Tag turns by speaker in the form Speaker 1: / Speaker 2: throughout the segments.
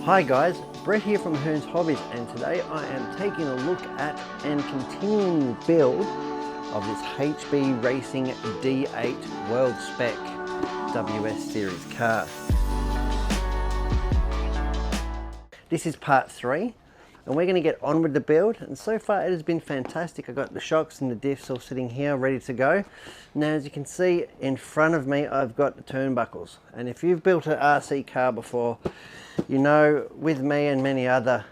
Speaker 1: Hi guys, Brett here from Hearns Hobbies, and today I am taking a look at and continuing the build of this HB Racing D8 World Spec WS Series car. This is part 3 and we're going to get on with the build, and so far it has been fantastic. I've got the shocks and the diffs all sitting here ready to go. Now as you can see in front of me I've got the turnbuckles, and if you've built an RC car before, you know, with me and many other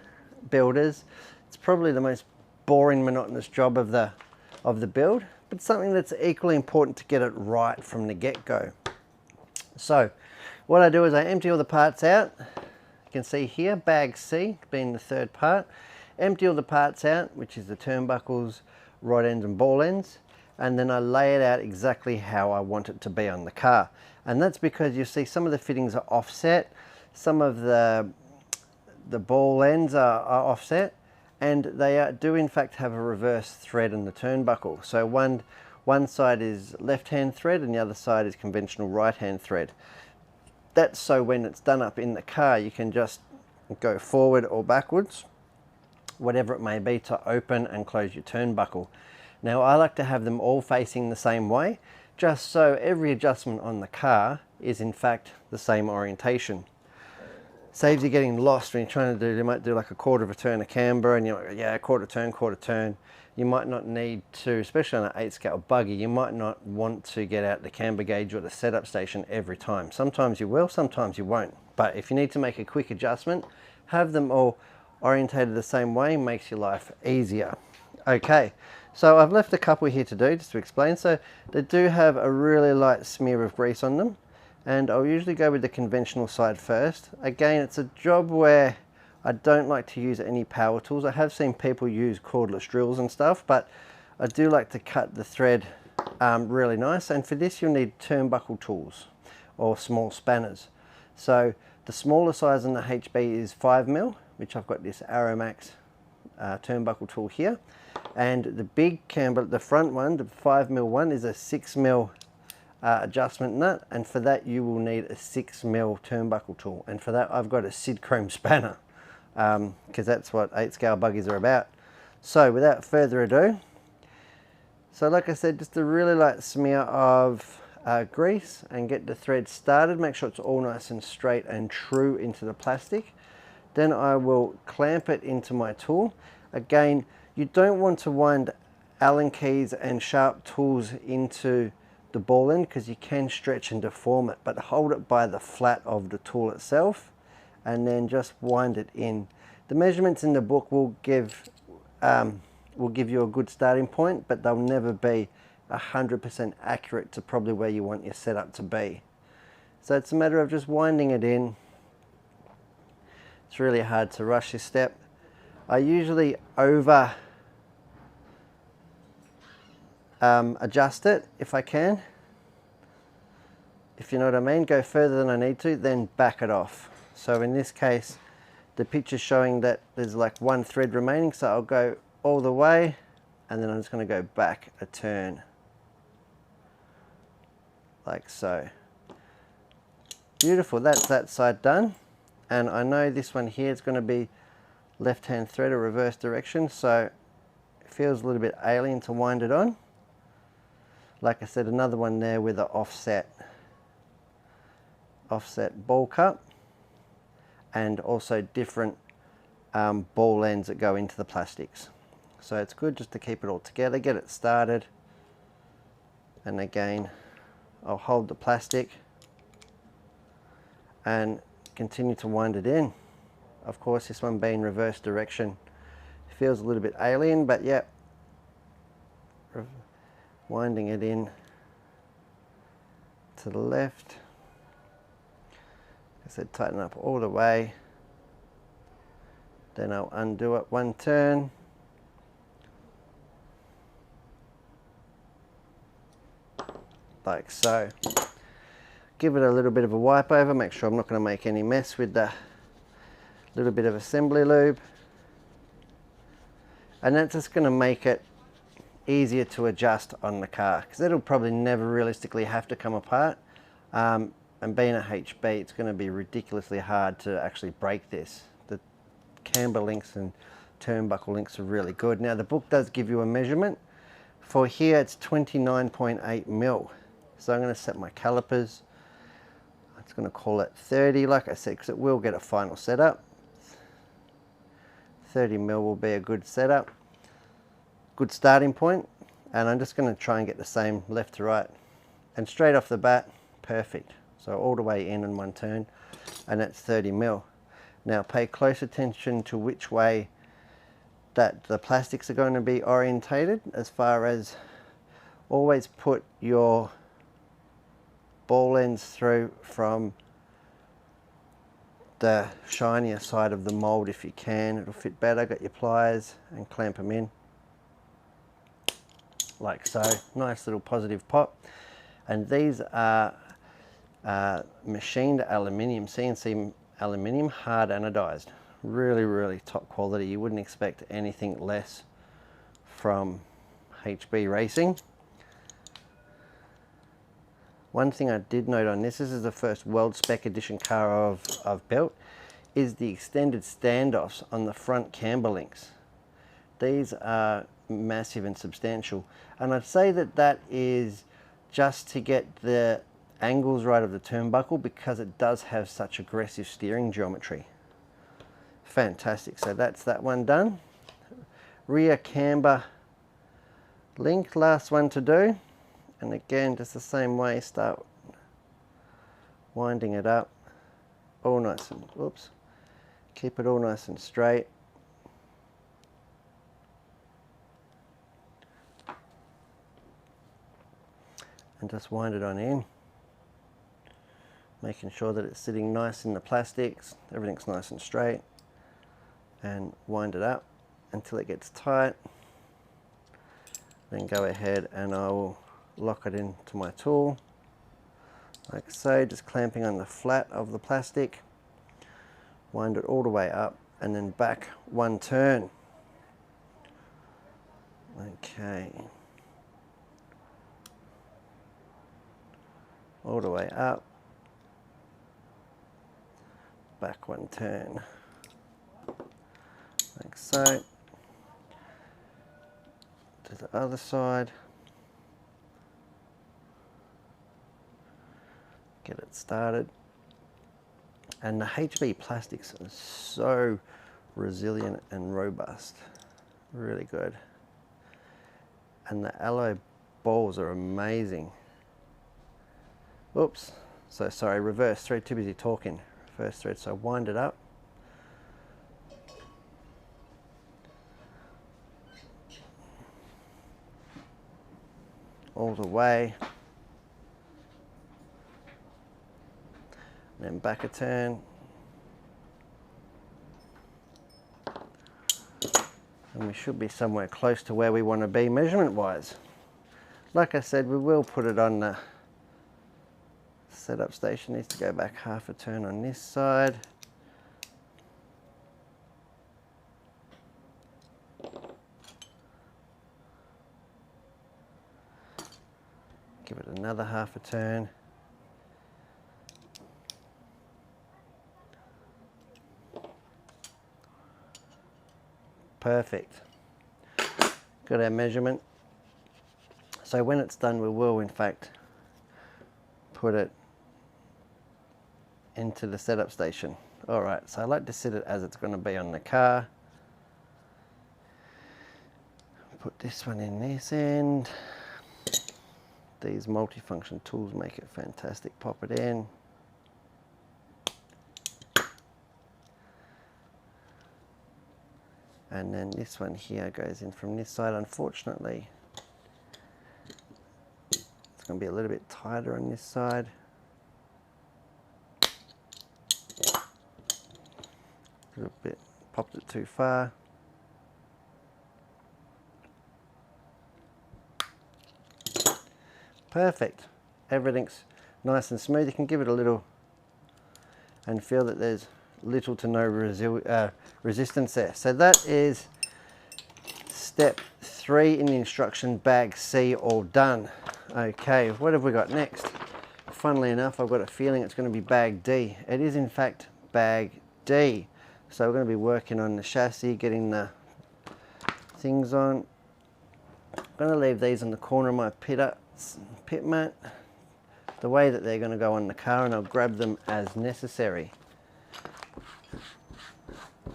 Speaker 1: builders, it's probably the most boring, monotonous job of the build, but something that's equally important to get it right from the get-go. So what I do is I empty all the parts out. You can see here, bag C being the third part. Empty all the parts out, which is the turnbuckles, rod ends and ball ends, and then I lay it out exactly how I want it to be on the car. And that's because you see some of the fittings are offset, some of the ball ends are offset, and they do in fact have a reverse thread in the turnbuckle. So one side is left-hand thread and the other side is conventional right-hand thread. That's so when it's done up in the car, you can just go forward or backwards, whatever it may be, to open and close your turnbuckle. Now I like to have them all facing the same way, just so every adjustment on the car is in fact the same orientation. Saves you getting lost when you're trying to do, you might do like a quarter of a turn of camber and you're like, yeah, quarter turn. You might not need to, especially on an 8 scale buggy, you might not want to get out the camber gauge or the setup station every time. Sometimes you will, sometimes you won't. But if you need to make a quick adjustment, have them all orientated the same way, makes your life easier. Okay, so I've left a couple here to do, just to explain. So they do have a really light smear of grease on them, and I'll usually go with the conventional side first. Again, it's a job where I don't like to use any power tools. I have seen people use cordless drills and stuff, but I do like to cut the thread really nice. And for this you'll need turnbuckle tools or small spanners. So the smaller size in the HB is 5mm, which I've got this Aromax turnbuckle tool here. And the big camber, the front one, the 5mm one, is a 6mm adjustment nut, and for that you will need a 6mm turnbuckle tool, and for that I've got a Sid Chrome spanner, because that's what 8 scale buggies are about. So without further ado, so like I said, just a really light smear of grease and get the thread started. Make sure it's all nice and straight and true into the plastic. Then I will clamp it into my tool. Again, you don't want to wind Allen keys and sharp tools into the ball end because you can stretch and deform it, but hold it by the flat of the tool itself and then just wind it in. The measurements in the book will give you a good starting point, but they'll never be 100% accurate to probably where you want your setup to be. So it's a matter of just winding it in. It's really hard to rush this step. I usually over adjust it if I can. If you know what I mean, go further than I need to, then back it off. So in this case, the picture's showing that there's like one thread remaining, so I'll go all the way and then I'm just going to go back a turn, like so. Beautiful, that's that side done. And I know this one here is going to be left-hand thread or reverse direction, so it feels a little bit alien to wind it on. Like I said, another one there with an offset ball cup, and also different ball ends that go into the plastics. So it's good just to keep it all together, get it started. And again, I'll hold the plastic and continue to wind it in. Of course, this one being reverse direction feels a little bit alien, but yeah, winding it in to the left. Like I said, tighten up all the way. Then I'll undo it one turn. Like so. Give it a little bit of a wipe over, make sure I'm not going to make any mess with the little bit of assembly lube. And that's just going to make it easier to adjust on the car, because it'll probably never realistically have to come apart. and being a HB, it's going to be ridiculously hard to actually break this. The camber links and turnbuckle links are really good. Now the book does give you a measurement. For here it's 29.8 mil. So I'm going to set my calipers. It's going to call it 30, like I said, because it will get a final setup. 30 mil will be a good setup, good starting point. And I'm just going to try and get the same left to right. And straight off the bat, perfect. So all the way in one turn, and that's 30 mil. Now pay close attention to which way that the plastics are going to be orientated, as far as always put your ball ends through from the shinier side of the mold if you can. It'll fit better. Got your pliers and clamp them in like so. Nice little positive pop. And these are machined aluminium, CNC aluminium, hard anodized. Really, really top quality. You wouldn't expect anything less from HB Racing. One thing I did note on this is the first World Spec edition car I've built, is the extended standoffs on the front camber links. These are massive and substantial, and I'd say that that is just to get the angles right of the turnbuckle, because it does have such aggressive steering geometry. Fantastic. So that's that one done. Rear camber link, last one to do. And again, just the same way, start winding it up. All nice and, whoops, keep it all nice and straight. And just wind it on in. Making sure that it's sitting nice in the plastics, everything's nice and straight. And wind it up until it gets tight. Then go ahead and I will lock it into my tool like so, just clamping on the flat of the plastic. Wind it all the way up and then back one turn. Okay, all the way up, back one turn like so. To the other side. Get it started. And the HB plastics are so resilient and robust. Really good. And the alloy balls are amazing. Oops, so sorry, reverse thread, too busy talking. First thread, so wind it up. All the way. Then back a turn. And we should be somewhere close to where we want to be measurement wise. Like I said, we will put it on the setup station. Needs to go back half a turn on this side. Give it another half a turn. Perfect. Got our measurement. So when it's done, we will in fact put it into the setup station. All right, so I like to set it as it's going to be on the car. Put this one in this end. These multifunction tools make it fantastic. Pop it in. And then this one here goes in from this side. Unfortunately, it's going to be a little bit tighter on this side. A little bit, popped it too far. Perfect. Everything's nice and smooth. You can give it a little and feel that there's little to no resistance there. So that is step 3 in the instruction bag C, all done. Okay, what have we got next? funnily enough, I've got a feeling it's going to be bag D. It is in fact bag D. So we're going to be working on the chassis, getting the things on. I'm going to leave these on the corner of my pit mat, the way that they're going to go on the car, and I'll grab them as necessary.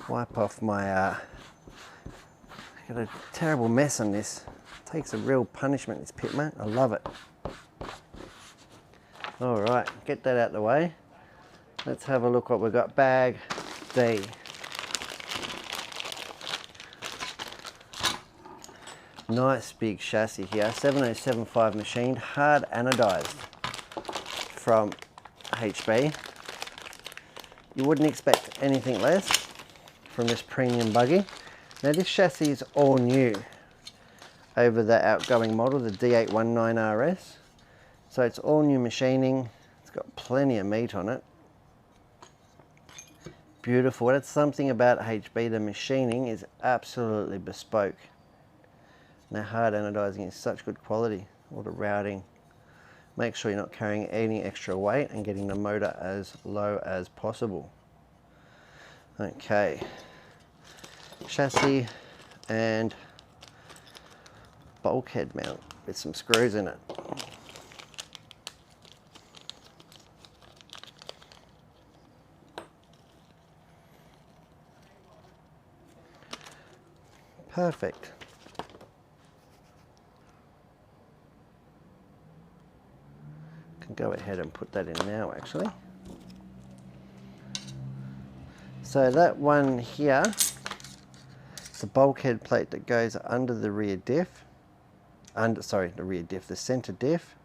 Speaker 1: Wipe off my, got a terrible mess on this. It takes a real punishment, this pit mat. I love it. All right, get that out of the way. Let's have a look what we've got. Bag D. Nice big chassis here, 7075 machined, hard anodized from HB. You wouldn't expect anything less from this premium buggy. Now this chassis is all new over the outgoing model, the D8 RS. So it's all new machining. It's got plenty of meat on it. Beautiful. That's something about HB, the machining is absolutely bespoke. Now hard anodizing is such good quality. All the routing. Make sure you're not carrying any extra weight and getting the motor as low as possible. Okay. Chassis and bulkhead mount with some screws in it. Perfect. Can go ahead and put that in now actually. So that one here, it's a bulkhead plate that goes under the rear diff. The center diff.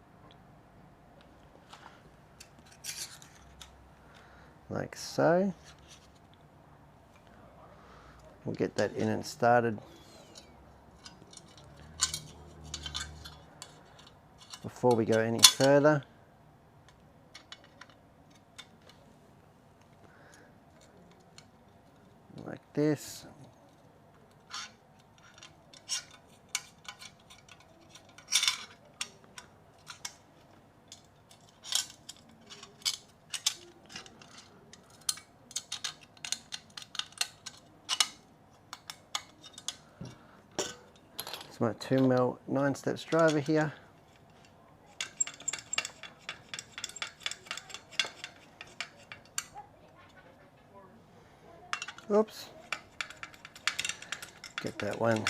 Speaker 1: Like so. We'll get that in and started. Before we go any further, like this. It's my 2mm 9-steps driver here. Oops. Get that one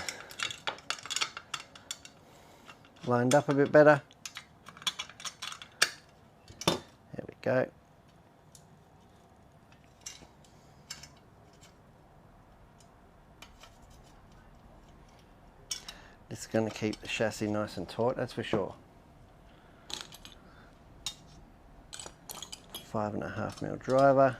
Speaker 1: lined up a bit better. There we go. This is going to keep the chassis nice and taut, that's for sure. 5.5mm driver.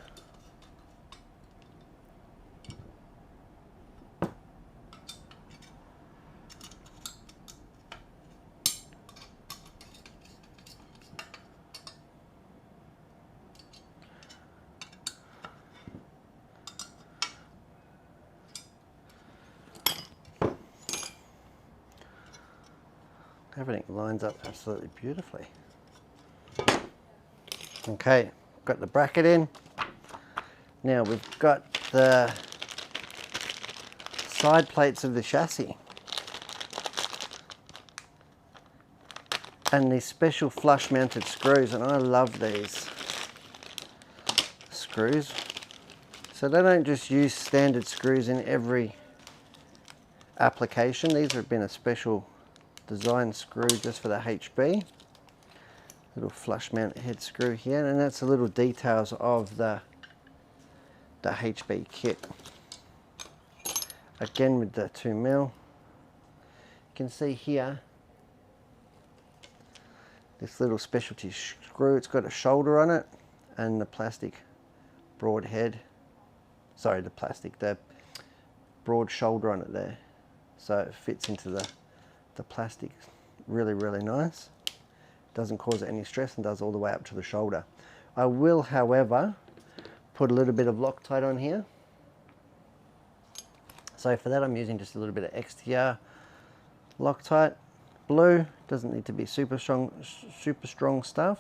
Speaker 1: Everything lines up absolutely beautifully. Okay, got the bracket in. Now we've got the side plates of the chassis. And these special flush mounted screws, and I love these screws. So they don't just use standard screws in every application. These have been a special design screw just for the HB. Little flush mount head screw here, and that's the little details of the HB kit. Again with the 2mm. You can see here this little specialty screw. It's got a shoulder on it and the plastic broad head. Sorry, the broad shoulder on it there. So it fits into the plastic really, really nice. Doesn't cause any stress and does all the way up to the shoulder. I will, however, put a little bit of Loctite on here. So for that I'm using just a little bit of XTR Loctite. Blue, doesn't need to be super strong stuff.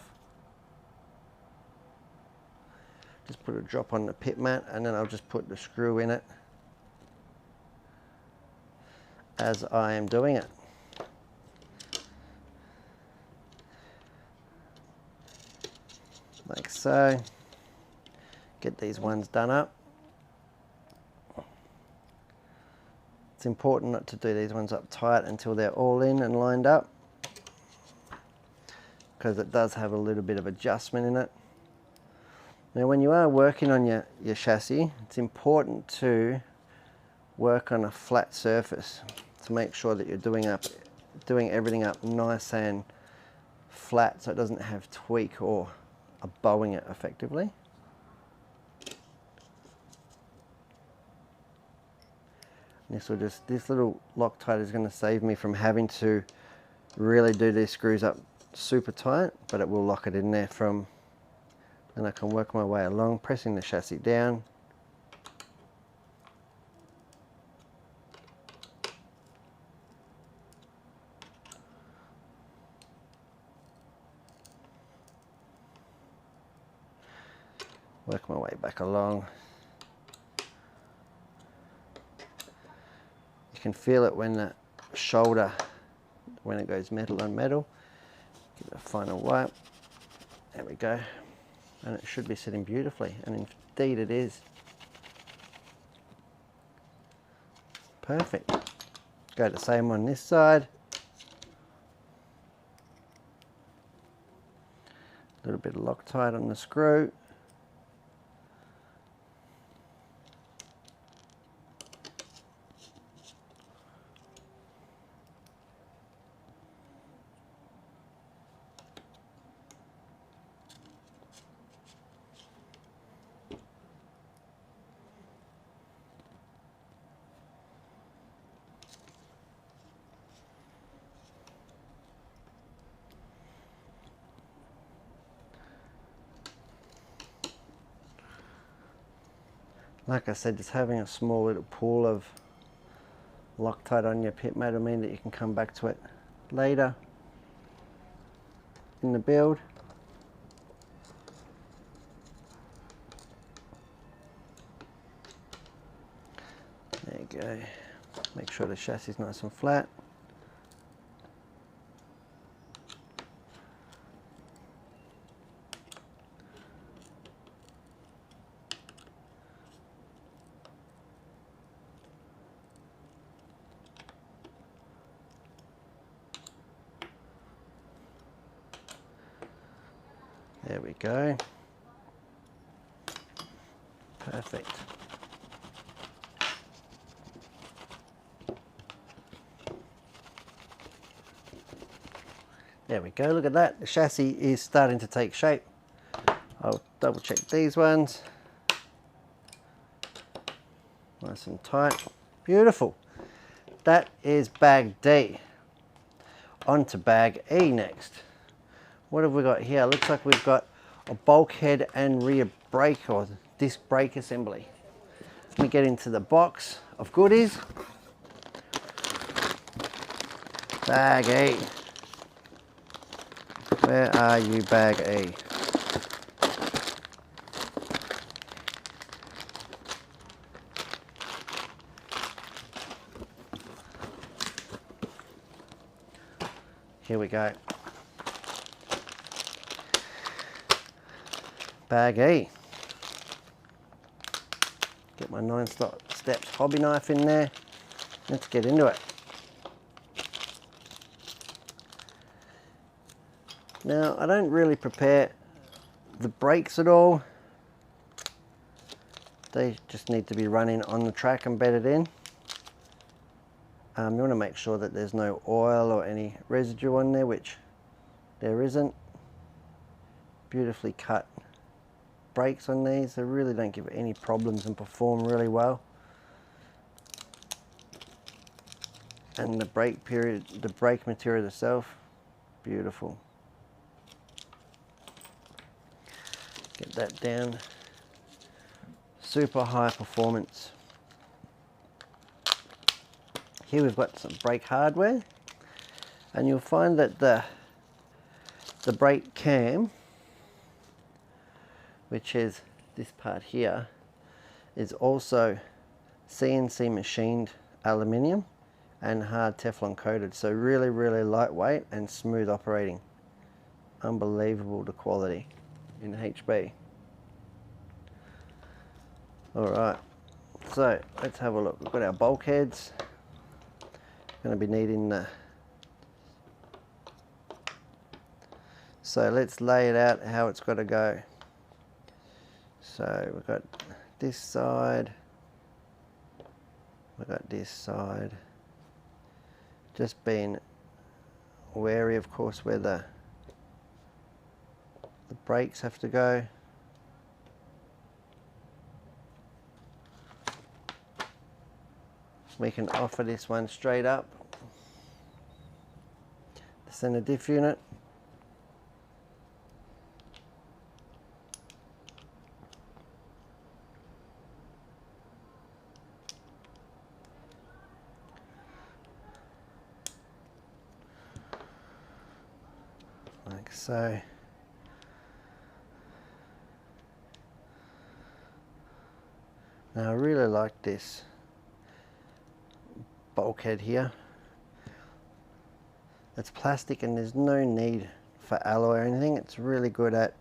Speaker 1: Just put a drop on the pit mat, and then I'll just put the screw in it as I am doing it. Like so. Get these ones done up. It's important not to do these ones up tight until they're all in and lined up, because it does have a little bit of adjustment in it. Now when you are working on your chassis, it's important to work on a flat surface to make sure that you're doing everything up nice and flat, so it doesn't have tweak or a bowing it effectively. This little Loctite is going to save me from having to really do these screws up super tight, but it will lock it in there from, and I can work my way along, pressing the chassis down. Work my way back along. You can feel it when the shoulder, when it goes metal on metal. Give it a final wipe. There we go. And it should be sitting beautifully, and indeed it is. Perfect. Go the same on this side. A little bit of Loctite on the screw. Like I said, just having a small little pool of Loctite on your pit mat will mean that you can come back to it later in the build. There you go. Make sure the chassis is nice and flat. There we go. Perfect. There we go, look at that. The chassis is starting to take shape. I'll double check these ones. Nice and tight. Beautiful. That is bag D. On to bag E next. What have we got here? Looks like we've got a bulkhead and rear brake or disc brake assembly. Let me get into the box of goodies. Bag E. Where are you, bag E? Here we go. Bag E. Get my 9 steps hobby knife in there. Let's get into it. Now, I don't really prepare the brakes at all. They just need to be running on the track and bedded in. You want to make sure that there's no oil or any residue on there, which there isn't. Beautifully cut brakes on these. They really don't give any problems and perform really well. And the brake material itself, beautiful. Get that down. Super high performance. Here we've got some brake hardware, and you'll find that the brake cam, which is this part here is also CNC machined aluminium and hard Teflon coated, so really, really lightweight and smooth operating. Unbelievable the quality in HB. Alright, so let's have a look. We've got our bulkheads. Going to be needing the... So let's lay it out how it's got to go. So we've got this side, we've got this side. Just being wary, of course, where the brakes have to go. We can offer this one straight up. The center diff unit. Like so. Now I really like this bulkhead here. It's plastic and there's no need for alloy or anything. It's really good at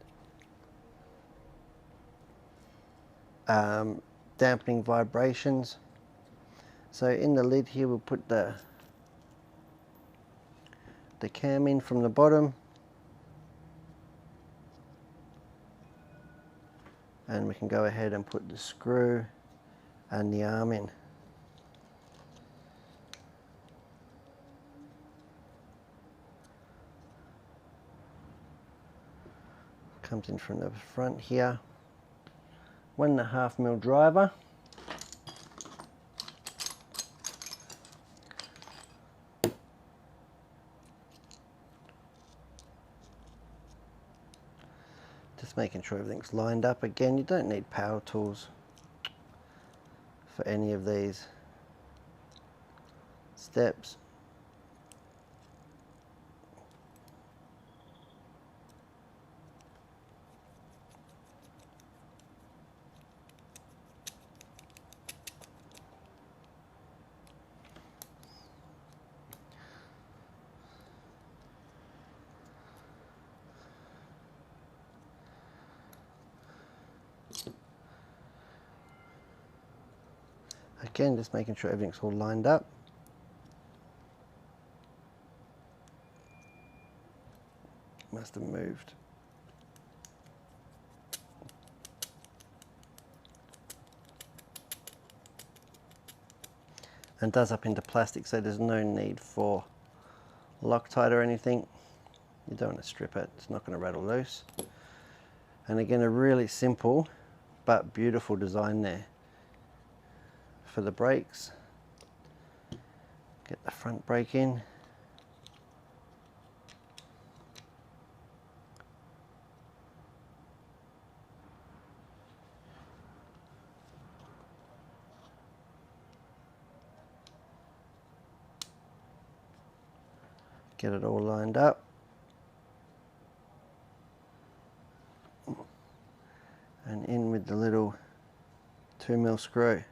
Speaker 1: dampening vibrations. So in the lid here we'll put the cam in from the bottom, and we can go ahead and put the screw and the arm in. Comes in from the front here. 1.5mm driver. Just making sure everything's lined up. Again, you don't need power tools for any of these steps. Again, just making sure everything's all lined up. Must have moved. And does up into plastic, so there's no need for Loctite or anything. You don't want to strip it, it's not going to rattle loose. And again, a really simple but beautiful design there. For the brakes, get the front brake in. Get it all lined up. And in with the little 2mm screw.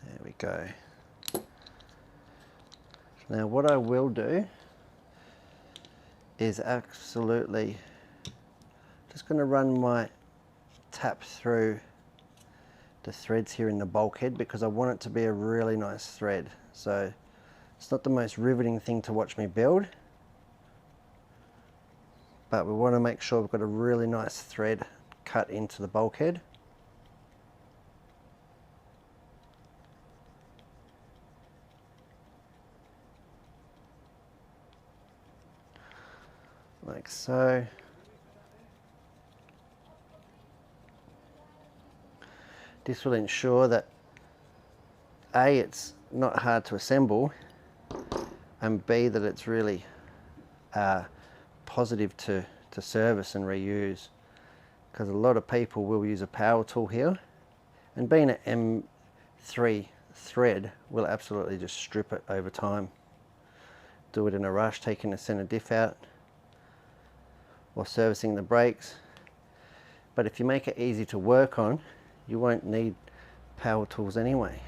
Speaker 1: There we go. Now what I will do is absolutely just going to run my tap through the threads here in the bulkhead, because I want it to be a really nice thread. So it's not the most riveting thing to watch me build, but we want to make sure we've got a really nice thread cut into the bulkhead. Like so. This will ensure that A, it's not hard to assemble, and B, that it's really positive to service and reuse. because a lot of people will use a power tool here, and being an M3 thread will absolutely just strip it over time. Do it in a rush, taking the center diff out or servicing the brakes. But if you make it easy to work on, you won't need power tools anyway.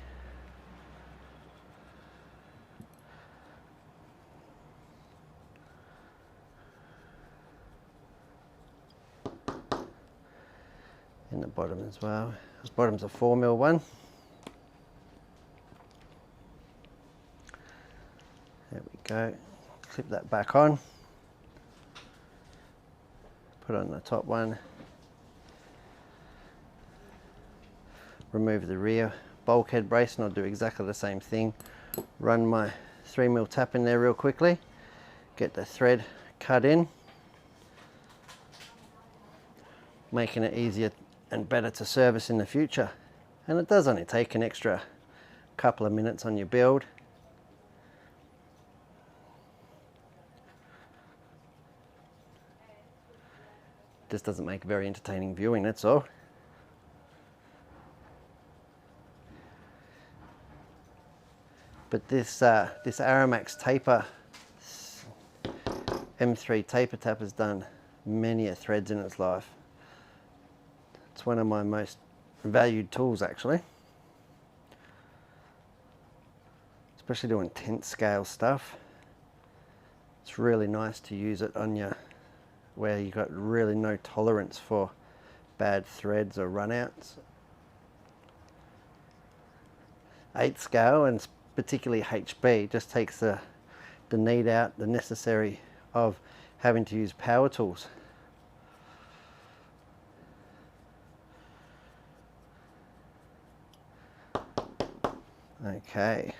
Speaker 1: In the bottom as well. This bottom's a 4mm one. There we go. Clip that back on. Put on the top one. Remove the rear bulkhead brace, and I'll do exactly the same thing. Run my 3mm tap in there real quickly. Get the thread cut in. Making it easier and better to service in the future. And it does only take an extra couple of minutes on your build. This doesn't make very entertaining viewing, that's all. But this Aramax taper, M3 taper tap has done many a threads in its life. It's one of my most valued tools actually. Especially doing tent scale stuff. It's really nice to use it on your, where you've got really no tolerance for bad threads or runouts. 8 scale, and particularly HB, just takes the need out, the necessary of having to use power tools. Okay,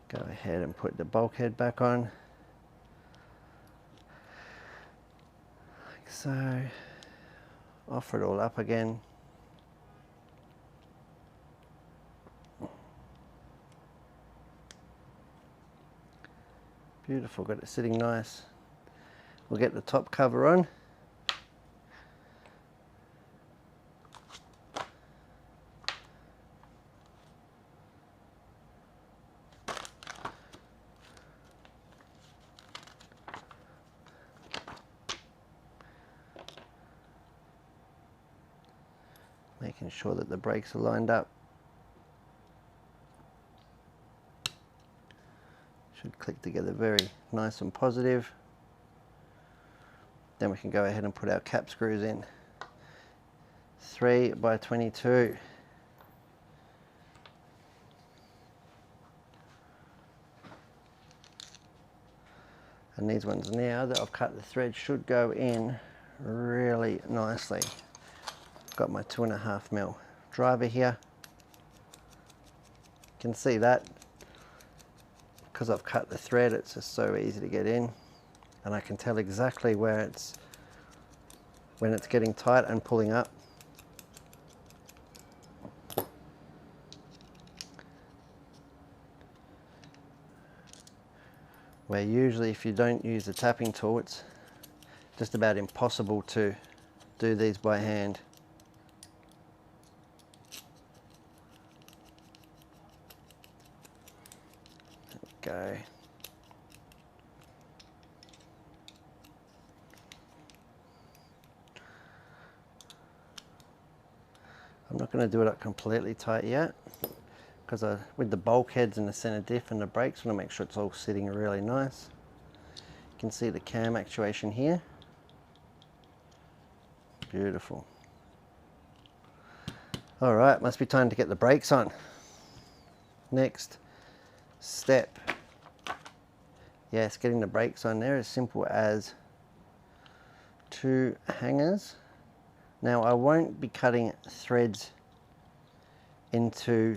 Speaker 1: go ahead and put the bulkhead back on, like so. Offer it all up again. Beautiful, got it sitting nice. We'll get the top cover on. Making sure that the brakes are lined up. Should click together very nice and positive. Then we can go ahead and put our cap screws in. 3 by 22. And these ones now that I've cut the thread should go in really nicely. Got my 2.5mm driver here. You can see that because I've cut the thread, it's just so easy to get in, and I can tell exactly where it's, when it's getting tight and pulling up. Where usually if you don't use the tapping tool, it's just about impossible to do these by hand. Go. I'm not going to do it up completely tight yet, because with the bulkheads and the center diff and the brakes, I want to make sure it's all sitting really nice. You can see the cam actuation here. Beautiful. All right, must be time to get the brakes on. Next step. Yes, getting the brakes on there, as simple as 2 hangers. Now I won't be cutting threads into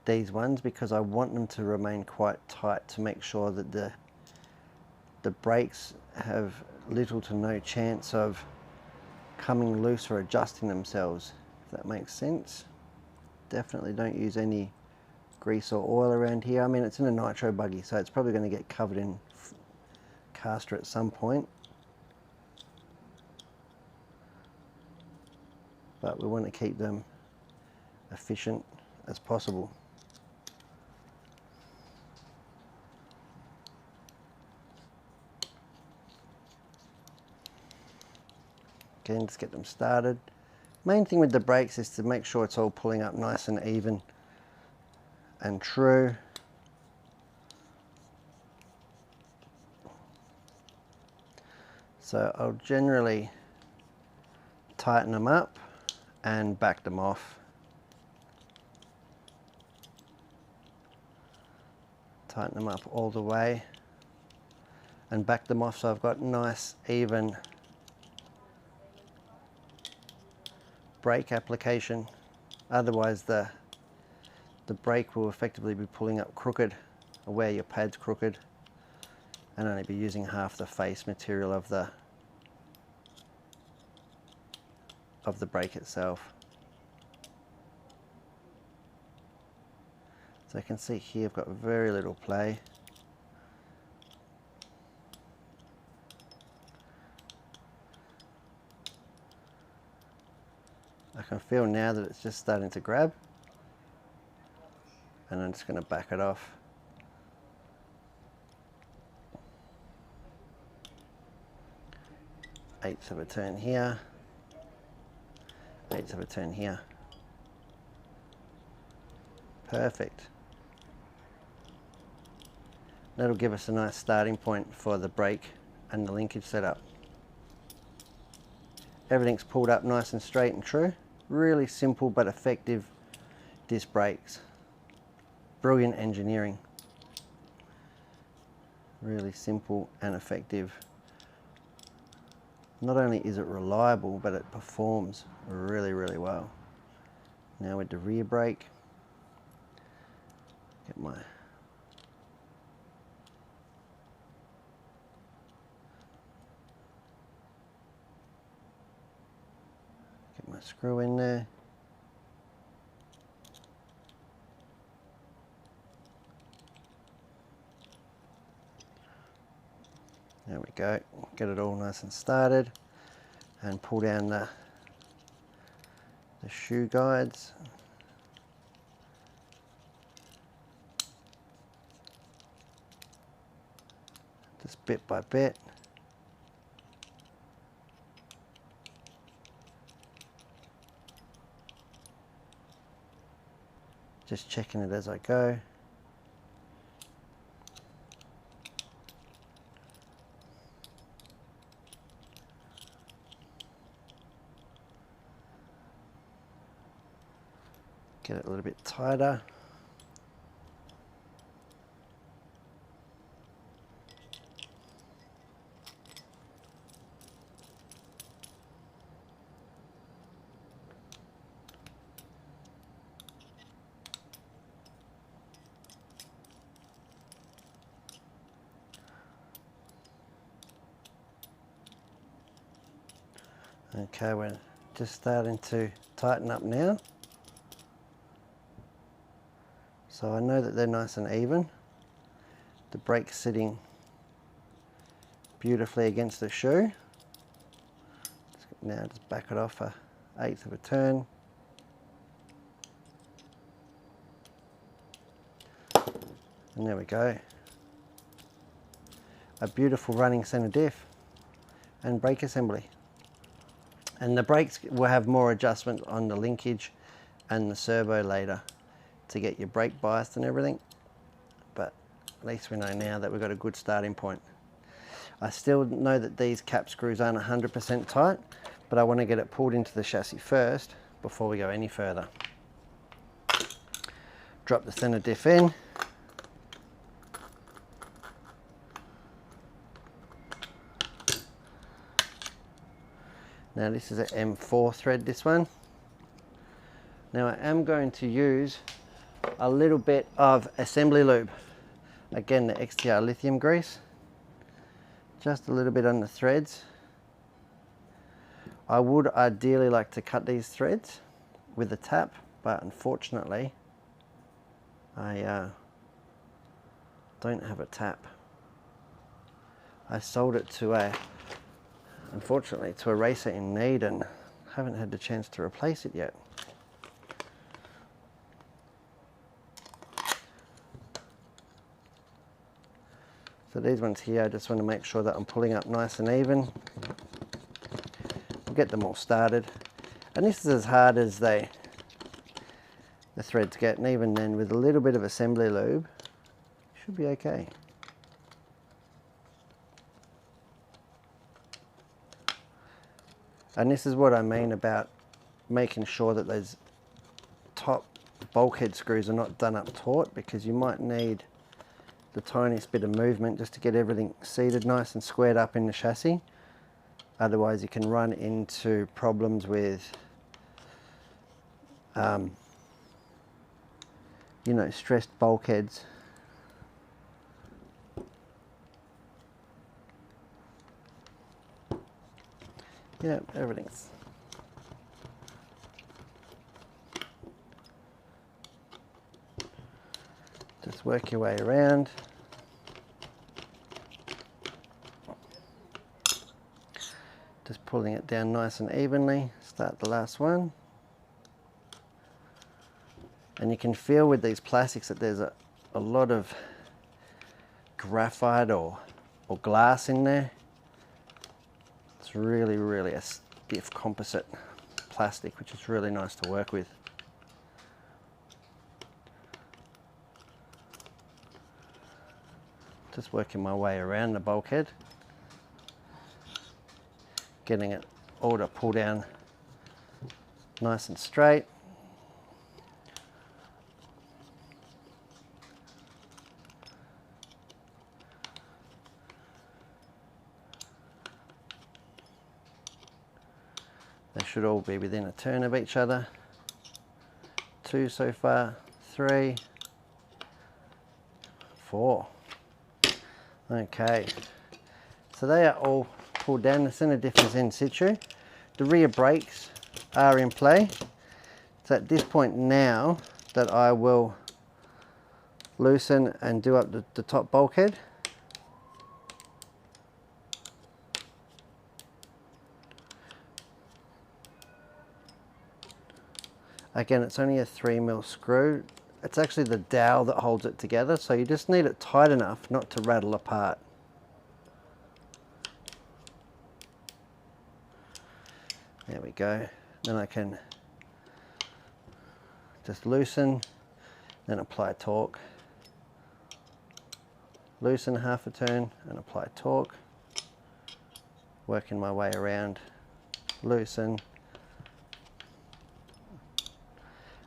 Speaker 1: these ones because I want them to remain quite tight to make sure that the brakes have little to no chance of coming loose or adjusting themselves, if that makes sense. Definitely don't use any grease or oil around here. I mean, it's in a nitro buggy, so it's probably going to get covered in caster at some point. but we want to keep them efficient as possible. Again, just get them started. Main thing with the brakes is to make sure it's all pulling up nice and even and true. So I'll generally tighten them up and back them off. Tighten them up all the way and back them off so I've got nice even brake application. Otherwise the brake will effectively be pulling up crooked, or where your pad's crooked, and only be using half the face material of the brake itself. So I can see here I've got very little play. I can feel now that it's just starting to grab, and I'm just going to back it off. Eighth of a turn here, eighth of a turn here. Perfect. That'll give us a nice starting point for the brake and the linkage setup. Everything's pulled up nice and straight and true. Really simple but effective disc brakes. Brilliant engineering. Really simple and effective. Not only is it reliable, but it performs really, really well. Now with the rear brake, get my screw in there. There we go. Get it all nice and started, and pull down the shoe guides. Just bit by bit. Just checking it as I go. Get it a little bit tighter. Okay, we're just starting to tighten up now. So I know that they're nice and even. The brake's sitting beautifully against the shoe. Now just back it off a eighth of a turn. And there we go. A beautiful running center diff and brake assembly. And the brakes will have more adjustment on the linkage and the servo later to get your brake biased and everything. But at least we know now that we've got a good starting point. I still know that these cap screws aren't 100% tight, but I want to get it pulled into the chassis first before we go any further. Drop the center diff in. Now this is an M4 thread, this one. Now I am going to use a little bit of assembly lube. Again, the XTR lithium grease. Just a little bit on the threads. I would ideally like to cut these threads with a tap, but unfortunately I don't have a tap. I sold it to unfortunately to a racer in need and haven't had the chance to replace it yet. So these ones here, I just want to make sure that I'm pulling up nice and even. We'll get them all started. And this is as hard as the threads get, and even then with a little bit of assembly lube, should be okay. And this is what I mean about making sure that those top bulkhead screws are not done up taut, because you might need the tiniest bit of movement just to get everything seated nice and squared up in the chassis. Otherwise you can run into problems with you know, stressed bulkheads. Yeah, everything's just work your way around. Just pulling it down nice and evenly. Start the last one. And you can feel with these plastics that there's a lot of graphite or glass in there. It's really, really a stiff composite plastic, which is really nice to work with. Just working my way around the bulkhead, getting it all to pull down nice and straight. They should all be within a turn of each other. 2 so far, 3, 4. Okay, so they are all pulled down. The center diff is in situ. The rear brakes are in play. It's at this point now that I will loosen and do up the top bulkhead. Again, it's only a 3mm screw. It's actually the dowel that holds it together, so you just need it tight enough not to rattle apart. There we go. Then I can just loosen, then apply torque. Loosen half a turn and apply torque. Working my way around, loosen.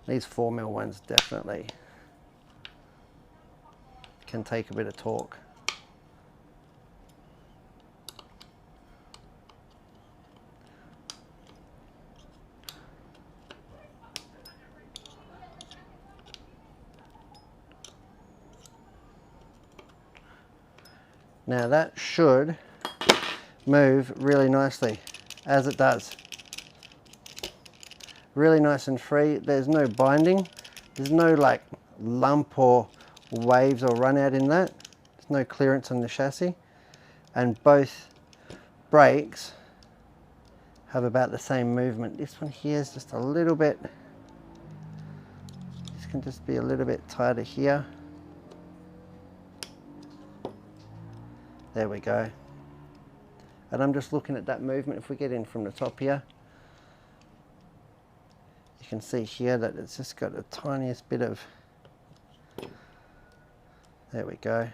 Speaker 1: These 4mm ones definitely can take a bit of torque. Now that should move really nicely, as it does. Really nice and free. There's no binding. There's no like lump or waves or run out in that. There's no clearance on the chassis. And both brakes have about the same movement. This one here is just a little bit, this can just be a little bit tighter here. There we go. And I'm just looking at that movement. If we get in from the top here, you can see here that it's just got the tiniest bit of, there we go.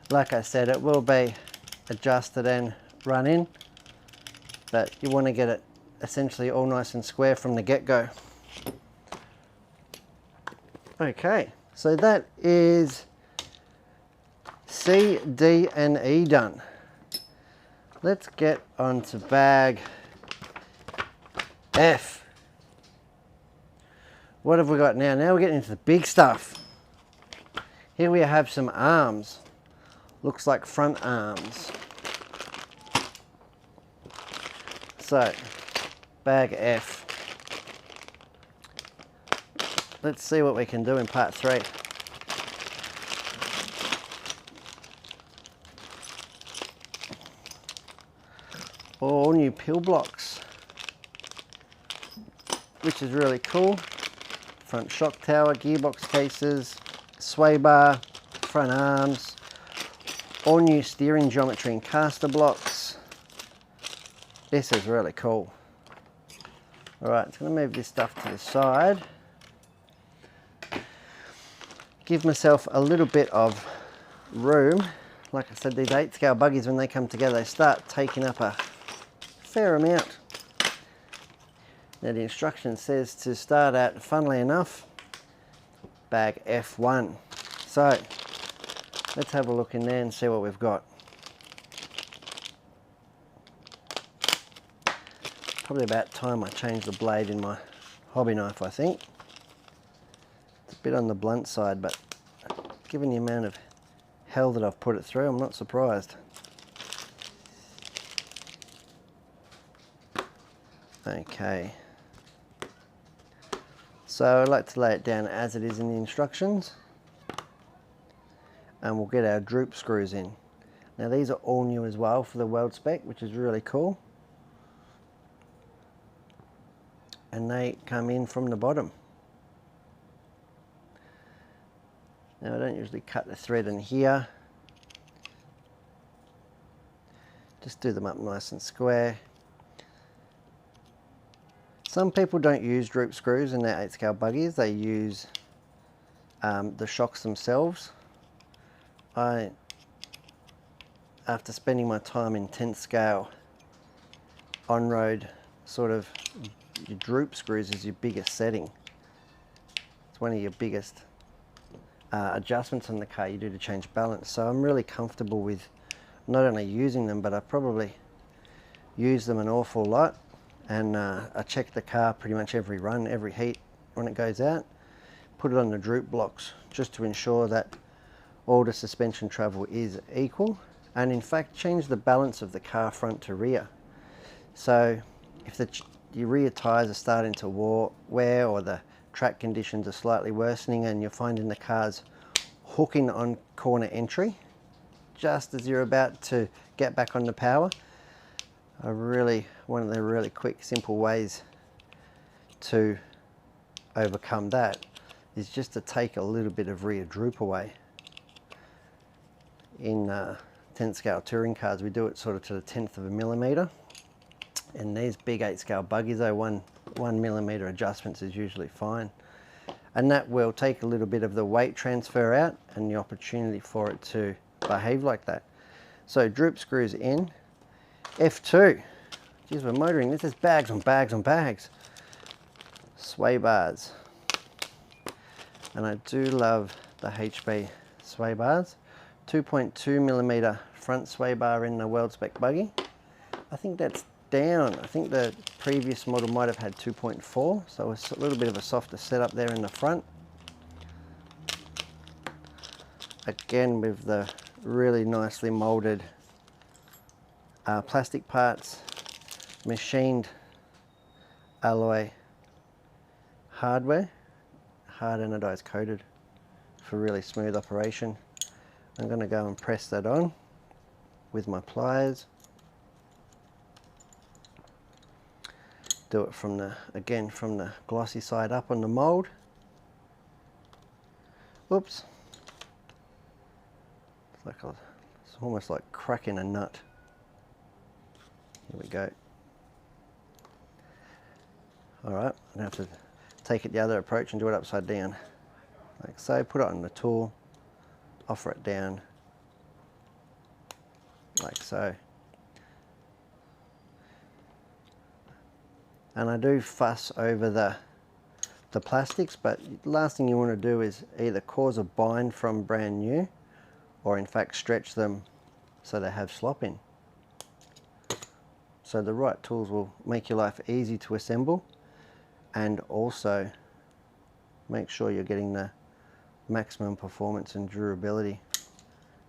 Speaker 1: Like I said, it will be adjusted and run in, but you want to get it essentially all nice and square from the get-go. Okay, so that is C, D and E done. Let's get on to bag F. What have we got now? Now we're getting into the big stuff. Here we have some arms. Looks like front arms. So, bag F. Let's see what we can do in part 3. All new pill blocks. which is really cool. Front shock tower, gearbox cases, sway bar, front arms, all new steering geometry and caster blocks. This is really cool. Alright, I'm going to move this stuff to the side. Give myself a little bit of room. Like I said, these 8 scale buggies, when they come together, they start taking up a fair amount. Now the instruction says to start at, funnily enough, bag F1. So let's have a look in there and see what we've got. Probably about time I changed the blade in my hobby knife, I think. It's a bit on the blunt side, but given the amount of hell that I've put it through, I'm not surprised. Okay. So I like to lay it down as it is in the instructions, and we'll get our droop screws in. Now these are all new as well for the World Spec, which is really cool. And they come in from the bottom. Now I don't usually cut the thread in here. Just do them up nice and square. Some people don't use droop screws in their 8 scale buggies, they use the shocks themselves. After spending my time in 10th scale on-road, sort of your droop screws is your biggest setting. It's one of your biggest adjustments on the car you do to change balance. So I'm really comfortable with not only using them, but I probably use them an awful lot. And I check the car pretty much every run, every heat when it goes out. Put it on the droop blocks just to ensure that all the suspension travel is equal. And in fact, change the balance of the car front to rear. So if your rear tyres are starting to wear, or the track conditions are slightly worsening and you're finding the car's hooking on corner entry, just as you're about to get back on the power, one of the really quick, simple ways to overcome that is just to take a little bit of rear droop away. In 10th scale touring cars, we do it sort of to the 10th of a millimetre. In these big 8 scale buggies though, 1 millimetre adjustments is usually fine. And that will take a little bit of the weight transfer out and the opportunity for it to behave like that. So droop screws in. F2. Geez, we're motoring. This is bags on bags on bags. Sway bars. And I do love the HB sway bars. 2.2 millimetre front sway bar in the World Spec buggy. I think that's down. I think the previous model might have had 2.4, so it's a little bit of a softer setup there in the front. Again, with the really nicely moulded plastic parts, machined alloy hardware, hard anodized coated for really smooth operation. I'm going to go and press that on with my pliers. Do it from the, again, from the glossy side up on the mold. Oops. It's almost like cracking a nut. Here we go. Alright, I'm going to have to take it the other approach and do it upside down. Like so, put it on the tool, offer it down, like so. And I do fuss over the plastics, but the last thing you want to do is either cause a bind from brand new, or in fact stretch them so they have slop in. So the right tools will make your life easy to assemble, and also make sure you're getting the maximum performance and durability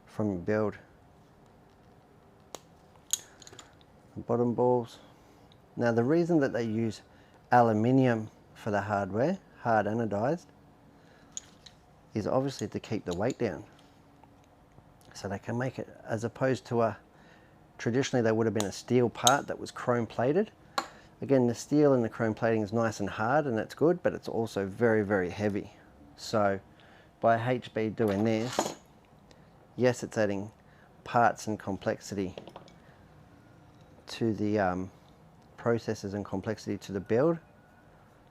Speaker 1: from your build. The bottom balls. Now the reason that they use aluminium for the hardware, hard anodized, is obviously to keep the weight down. So they can make it, as opposed to traditionally there would have been a steel part that was chrome plated. Again, the steel and the chrome plating is nice and hard, and that's good, but it's also very, very heavy. So by HB doing this, yes, it's adding parts and complexity to the processes and complexity to the build,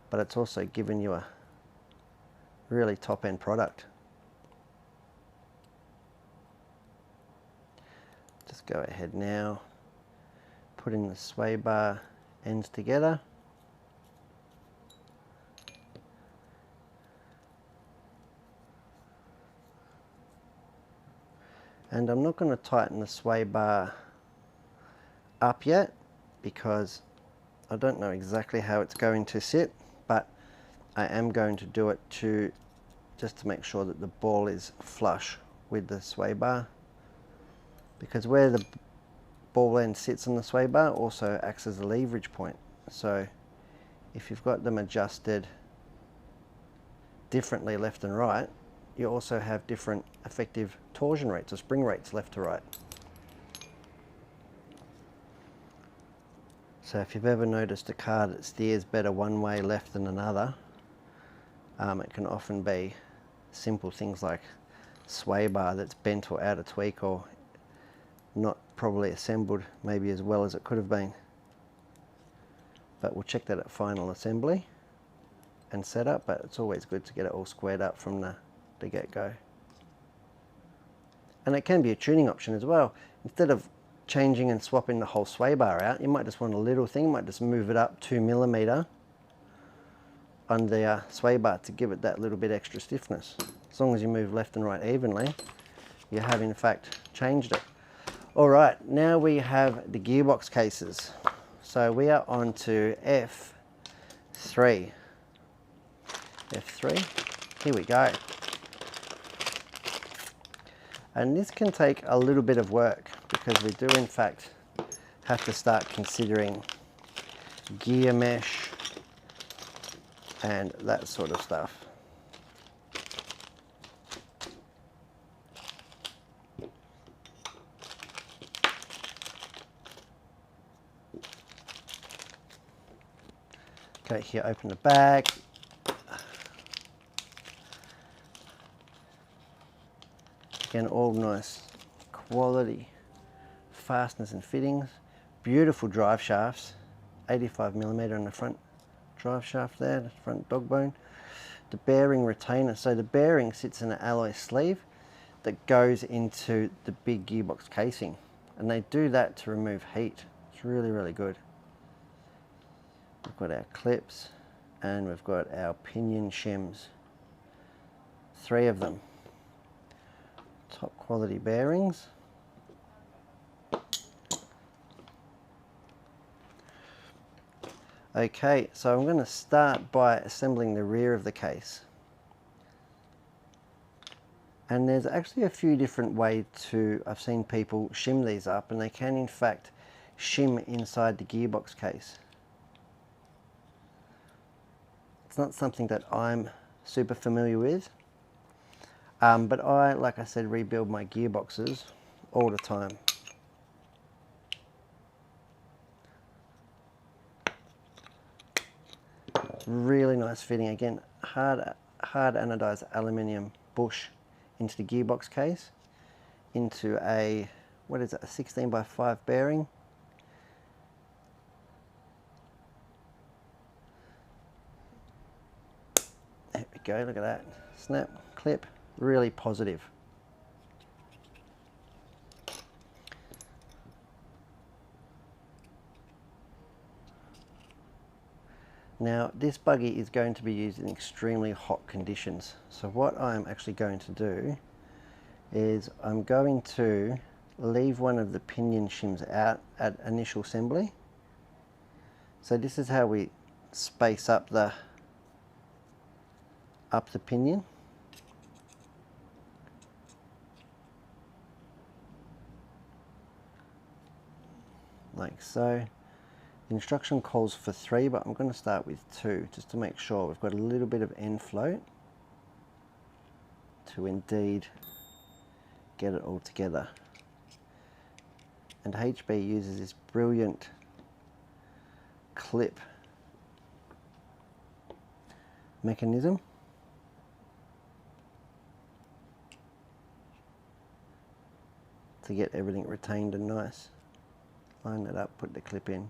Speaker 1: but it's also giving you a really top-end product. Just go ahead now, putting the sway bar ends together. And I'm not going to tighten the sway bar up yet because I don't know exactly how it's going to sit, but I am going to do it just to make sure that the ball is flush with the sway bar, because where the ball end sits on the sway bar also acts as a leverage point. So if you've got them adjusted differently left and right, you also have different effective torsion rates or spring rates left to right. So if you've ever noticed a car that steers better one way left than another, it can often be simple things like sway bar that's bent or out of tweak or not probably assembled maybe as well as it could have been. But we'll check that at final assembly and setup, but it's always good to get it all squared up from the get-go. And it can be a tuning option as well. Instead of changing and swapping the whole sway bar out, you might just want a little thing. You might just move it up 2mm on the sway bar to give it that little bit extra stiffness. As long as you move left and right evenly, you have in fact changed it. Alright, now we have the gearbox cases. So we are on to F3. F3, here we go. And this can take a little bit of work because we do in fact have to start considering gear mesh and that sort of stuff. Okay, here, open the bag. Again, all nice quality fasteners and fittings. Beautiful drive shafts, 85mm on the front drive shaft there, the front dog bone. The bearing retainer, so the bearing sits in an alloy sleeve that goes into the big gearbox casing, and they do that to remove heat. It's really, really good. We've got our clips and we've got our pinion shims, 3 of them. Top quality bearings. Okay, so I'm going to start by assembling the rear of the case. And there's actually a few different ways to, I've seen people shim these up, and they can in fact shim inside the gearbox case. It's not something that I'm super familiar with. But I, like I said, rebuild my gearboxes all the time. Really nice fitting. Again, hard anodized aluminium bush into the gearbox case, into a, what is it, a 16x5 bearing. There we go, look at that. Snap, clip. Really positive. Now this buggy is going to be used in extremely hot conditions. So what I'm actually going to do is I'm going to leave one of the pinion shims out at initial assembly. So this is how we space up the pinion. Like so. The instruction calls for 3, but I'm going to start with 2 just to make sure we've got a little bit of end float to indeed get it all together. And HB uses this brilliant clip mechanism. To get everything retained and nice. Line that up, put the clip in.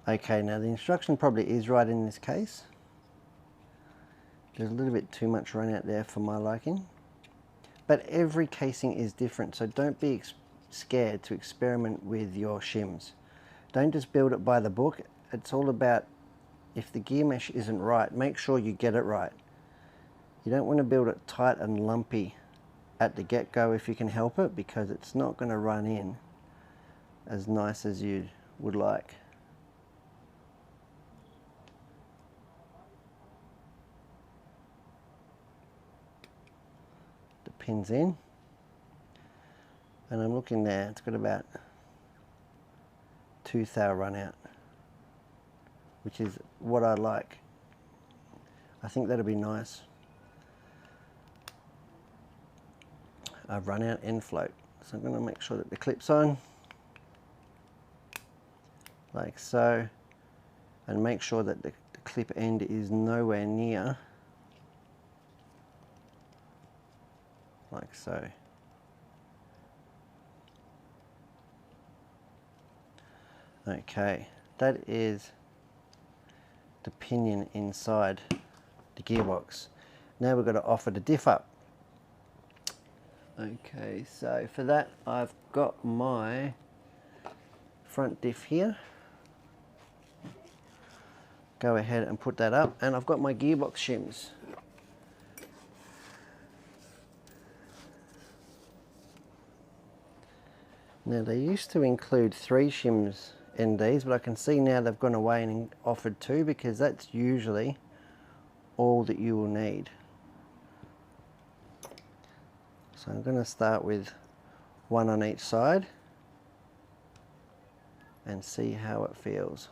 Speaker 1: Okay, now the instruction probably is right in this case. There's a little bit too much run out there for my liking. But every casing is different, so don't be scared to experiment with your shims. Don't just build it by the book. It's all about, if the gear mesh isn't right, make sure you get it right. You don't want to build it tight and lumpy at the get-go if you can help it, because it's not going to run in as nice as you would like. The pin's in, and I'm looking there, it's got about 2 thou run out, which is what I like. I think that'll be nice. I've run out end float, so I'm going to make sure that the clip's on, like so, and make sure that the clip end is nowhere near, like so. Okay, that is the pinion inside the gearbox. Now we've got to offer the diff up. Okay, so for that I've got my front diff here. Go ahead and put that up, and I've got my gearbox shims. Now they used to include 3 shims in these, but I can see now they've gone away and offered 2, because that's usually all that you will need. So I'm going to start with 1 on each side and see how it feels.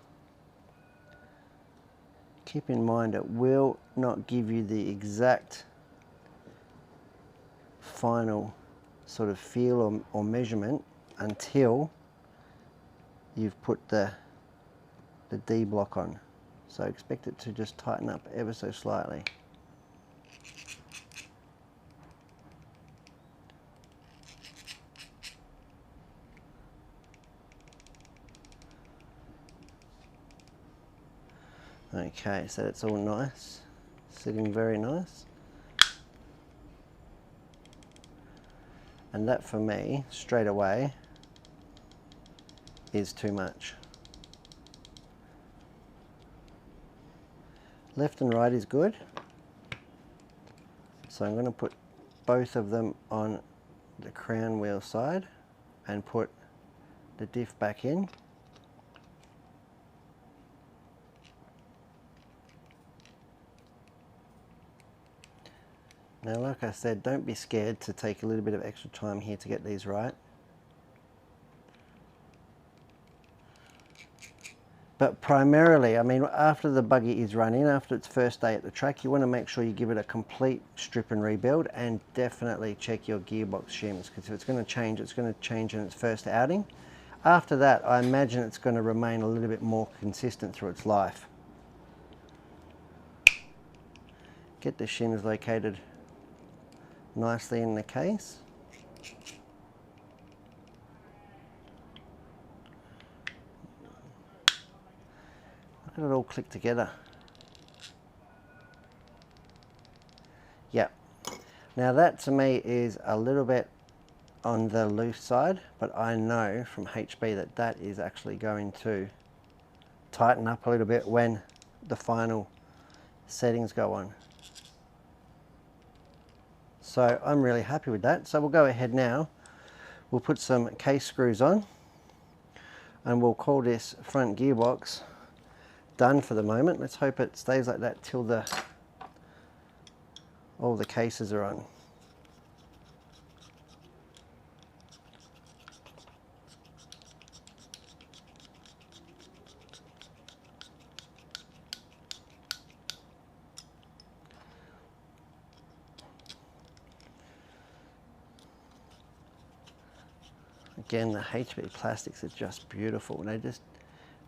Speaker 1: Keep in mind it will not give you the exact final sort of feel or measurement until you've put the D block on. So expect it to just tighten up ever so slightly. Okay, so it's all nice, sitting very nice. And that for me, straight away, is too much. Left and right is good. So I'm going to put both of them on the crown wheel side and put the diff back in. Now, like I said, don't be scared to take a little bit of extra time here to get these right. But primarily, I mean, after the buggy is running, after its first day at the track, you want to make sure you give it a complete strip and rebuild, and definitely check your gearbox shims, because if it's going to change in its first outing. After that, I imagine it's going to remain a little bit more consistent through its life. Get the shims located nicely in the case. Look at it all click together. Yep. Now that to me is a little bit on the loose side, but I know from HB that that is actually going to tighten up a little bit when the final settings go on. So I'm really happy with that. So we'll go ahead now, we'll put some case screws on, and we'll call this front gearbox done for the moment. Let's hope it stays like that till all the cases are on. Again, the HB plastics are just beautiful. They're just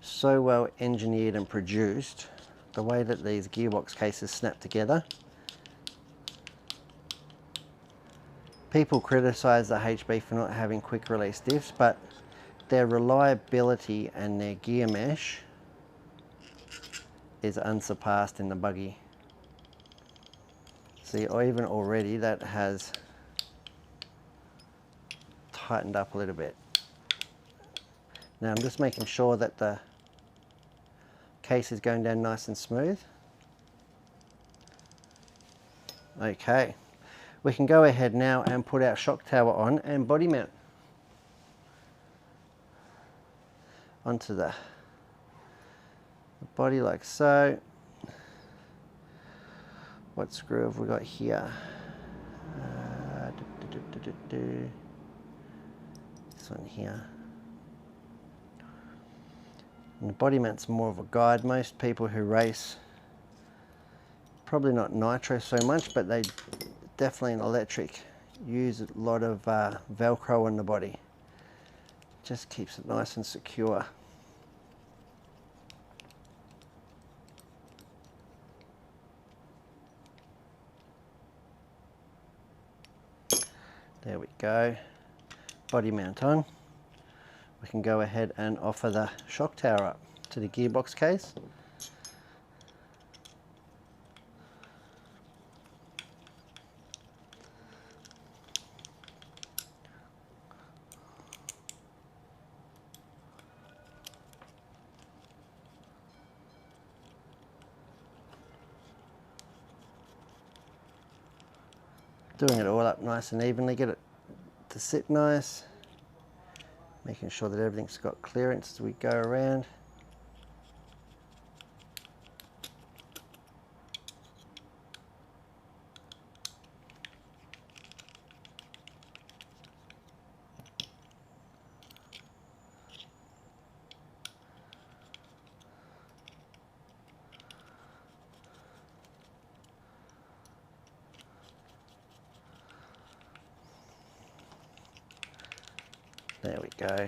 Speaker 1: so well engineered and produced. The way that these gearbox cases snap together. People criticise the HB for not having quick release diffs, but their reliability and their gear mesh is unsurpassed in the Buggy. See, even already that has tightened up a little bit. Now I'm just making sure that the case is going down nice and smooth. Okay, we can go ahead now and put our shock tower on and body mount onto the body like so. What screw have we got here? This one here. And the body mount's more of a guide. Most people who race, probably not nitro so much, but they definitely in electric use a lot of Velcro on the body. Just keeps it nice and secure. There we go. Body mount on. We can go ahead and offer the shock tower up to the gearbox case. Doing it all up nice and evenly, get it to sit nice, making sure that everything's got clearance as we go around. There we go.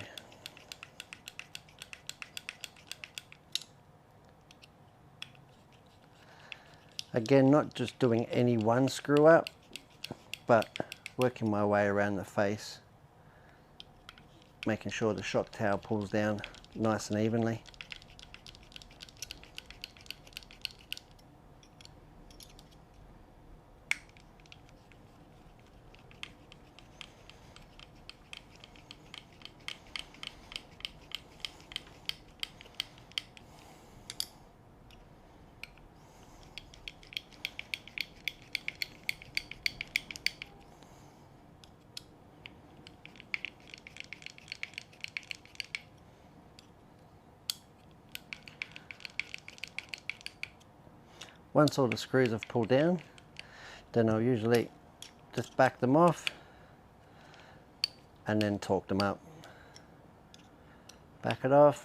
Speaker 1: Again, not just doing any one screw up, but working my way around the face, making sure the shock tower pulls down nice and evenly. Once all the screws have pulled down, then I'll usually just back them off and then torque them up. Back it off,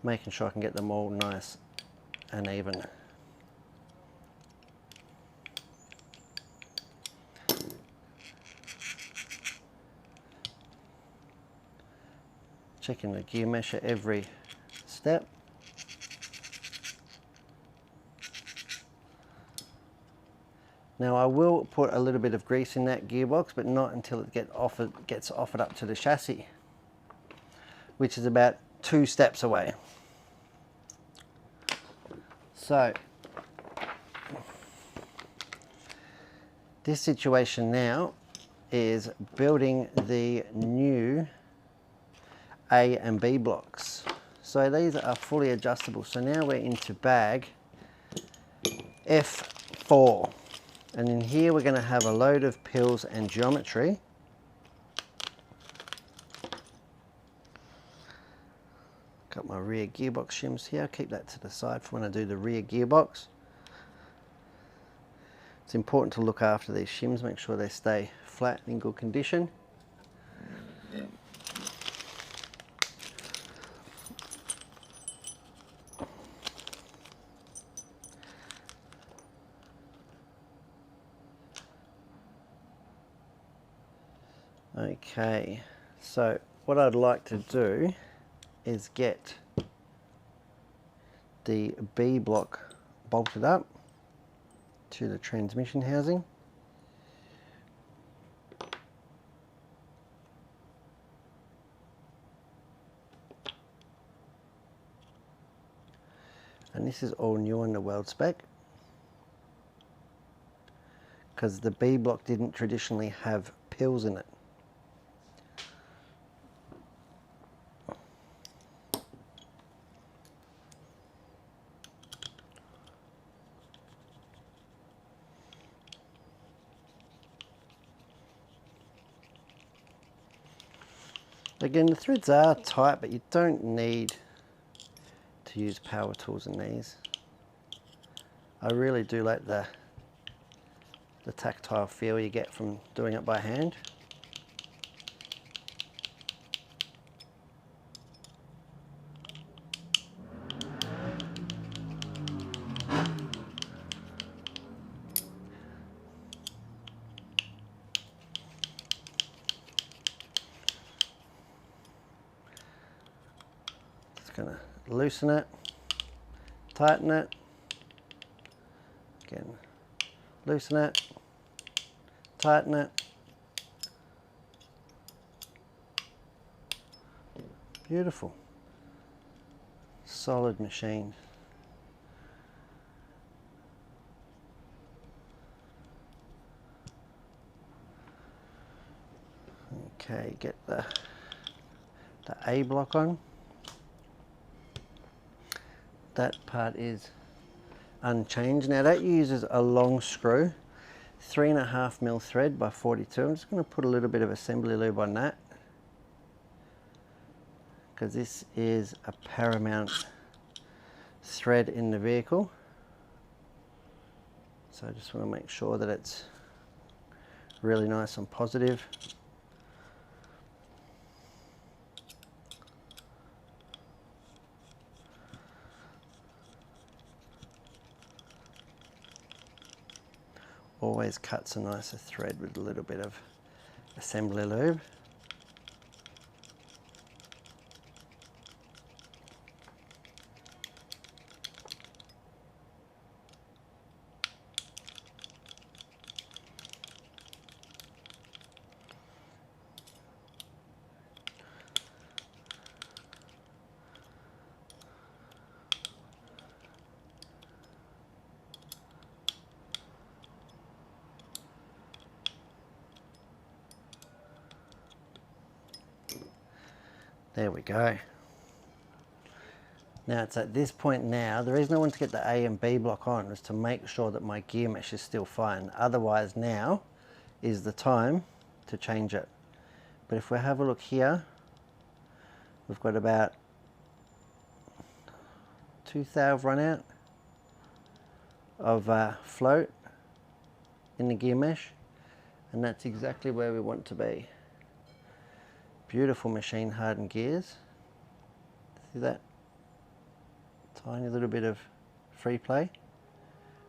Speaker 1: making sure I can get them all nice and even. Checking the gear mesh at every step. Now I will put a little bit of grease in that gearbox, but not until it gets offered up to the chassis, which is about 2 steps away. So this situation now is building the new A and B blocks. So these are fully adjustable. So now we're into bag F4. And in here we're going to have a load of pills and geometry. Got my rear gearbox shims here. Keep that to the side for when I do the rear gearbox. It's important to look after these shims, make sure they stay flat and in good condition. Okay, so what I'd like to do is get the B block bolted up to the transmission housing. And this is all new on the World Spec, because the B block didn't traditionally have pills in it. Again, the threads are tight, but you don't need to use power tools in these. I really do like the tactile feel you get from doing it by hand. Just gonna loosen it, tighten it, again, loosen it, tighten it. Beautiful, solid machine. Okay, get the A block on. That part is unchanged. Now that uses a long screw, 3.5mm thread by 42. I'm just going to put a little bit of assembly lube on that, because this is a paramount thread in the vehicle. So I just want to make sure that it's really nice and positive. Always cuts a nicer thread with a little bit of assembly lube. There we go. Now it's at this point now, the reason I want to get the A and B block on is to make sure that my gear mesh is still fine. Otherwise now is the time to change it. But if we have a look here, we've got about 2 thou run out of float in the gear mesh, and that's exactly where we want to be. Beautiful machine hardened gears. See that? Tiny little bit of free play.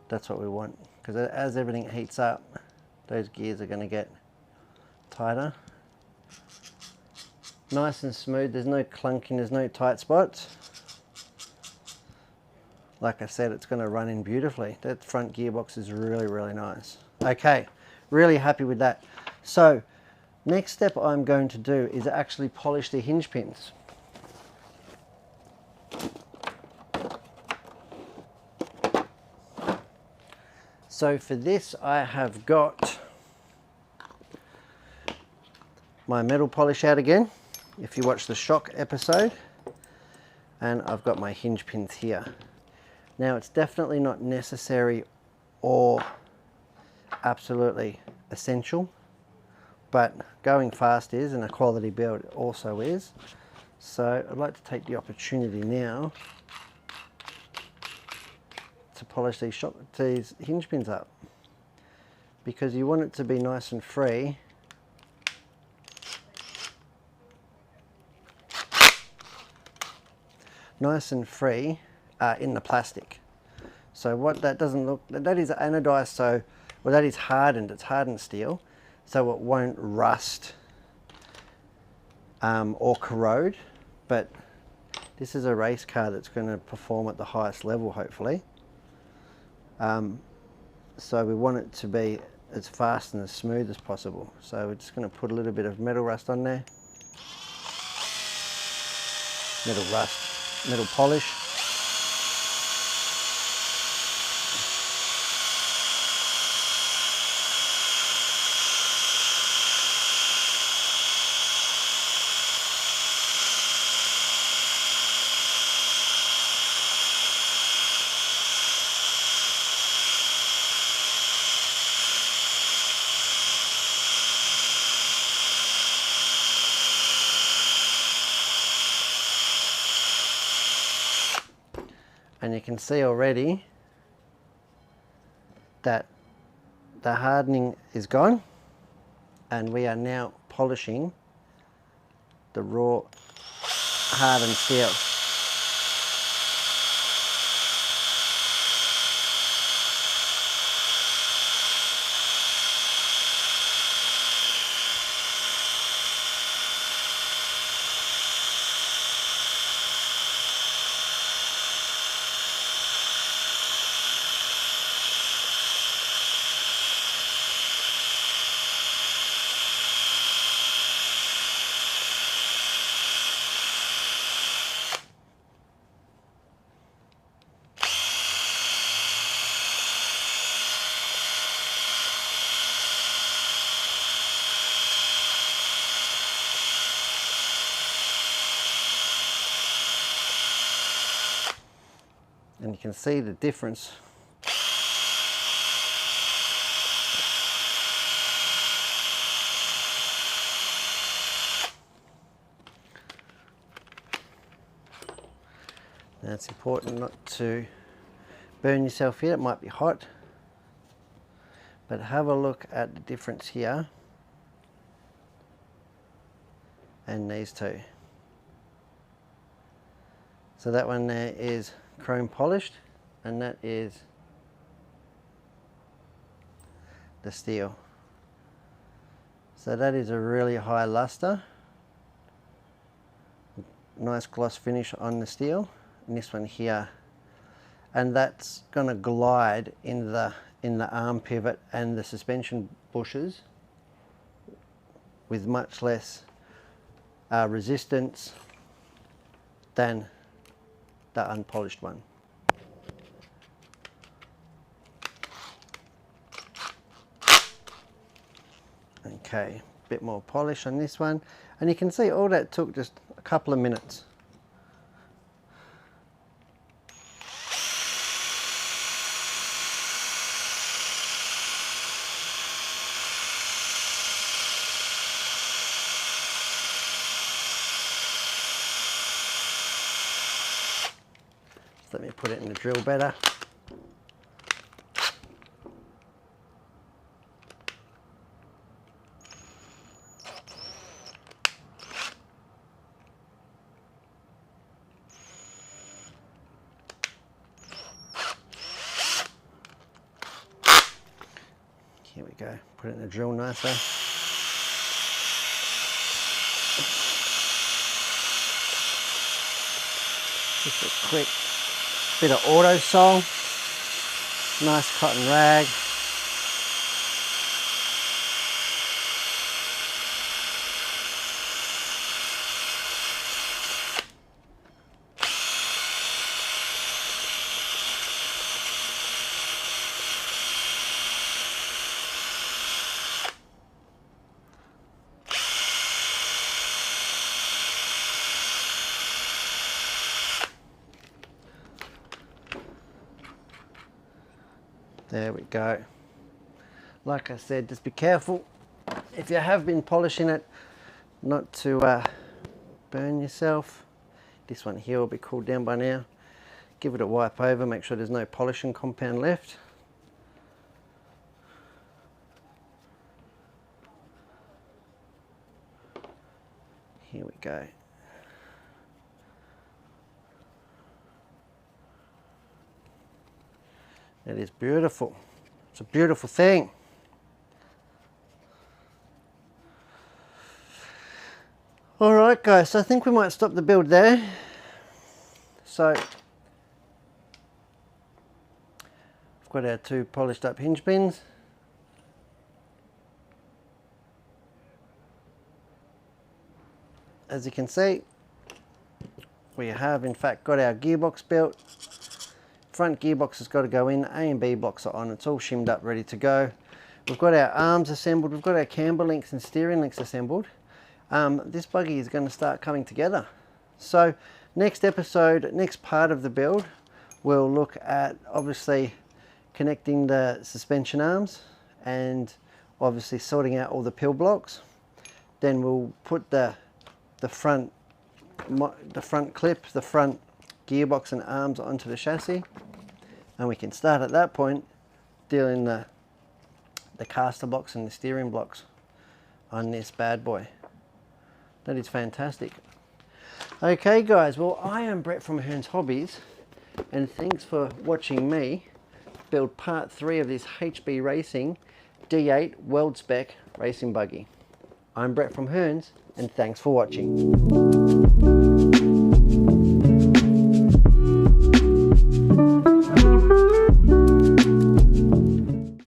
Speaker 1: That's what we want, because as everything heats up, those gears are going to get tighter. Nice and smooth, there's no clunking, there's no tight spots. Like I said, it's going to run in beautifully. That front gearbox is really, really nice. Okay, really happy with that. So, next step I'm going to do is actually polish the hinge pins. So for this I have got my metal polish out again, if you watch the shock episode, and I've got my hinge pins here. Now it's definitely not necessary or absolutely essential, but going fast is, and a quality build also is. So I'd like to take the opportunity now to polish these hinge pins up, because you want it to be nice and free. Nice and free in the plastic. So what that doesn't look, that is anodized, so, well, that is hardened, it's hardened steel, so it won't rust or corrode, but this is a race car that's going to perform at the highest level, hopefully. So we want it to be as fast and as smooth as possible. So we're just going to put a little bit of metal rust on there. Metal rust, metal polish. And you can see already that the hardening is gone, and we are now polishing the raw hardened steel. And you can see the difference. Now it's important not to burn yourself here, it might be hot. But have a look at the difference here and these two. So that one there is chrome polished, and that is the steel. So that is a really high luster, nice gloss finish on the steel, and this one here, and that's going to glide in the arm pivot and the suspension bushes with much less resistance than the unpolished one. Okay, a bit more polish on this one, and you can see all that took just a couple of minutes. Let me put it in the drill better. Here we go, put it in the drill nicer. Just a quick bit of auto sol, nice cotton rag. There we go. Like I said, just be careful if you have been polishing it not to burn yourself. This one here will be cooled down by now. Give it a wipe over, make sure there's no polishing compound left. Here we go. It is beautiful. It's a beautiful thing. Alright guys, so I think we might stop the build there. So I've got our 2 polished up hinge pins. As you can see, we have in fact got our gearbox built. Front gearbox has got to go in, A and B blocks are on, it's all shimmed up ready to go. We've got our arms assembled, we've got our camber links and steering links assembled. This buggy is going to start coming together. So next episode, next part of the build, we'll look at obviously connecting the suspension arms and obviously sorting out all the pill blocks. Then we'll put the front clip, the front gearbox and arms onto the chassis, and we can start at that point dealing the caster blocks and the steering blocks on this bad boy. That is fantastic. Okay guys, well I am Brett from Hearns Hobbies, and thanks for watching me build part 3 of this HB Racing D8 World Spec racing buggy. I'm Brett from Hearns, and thanks for watching.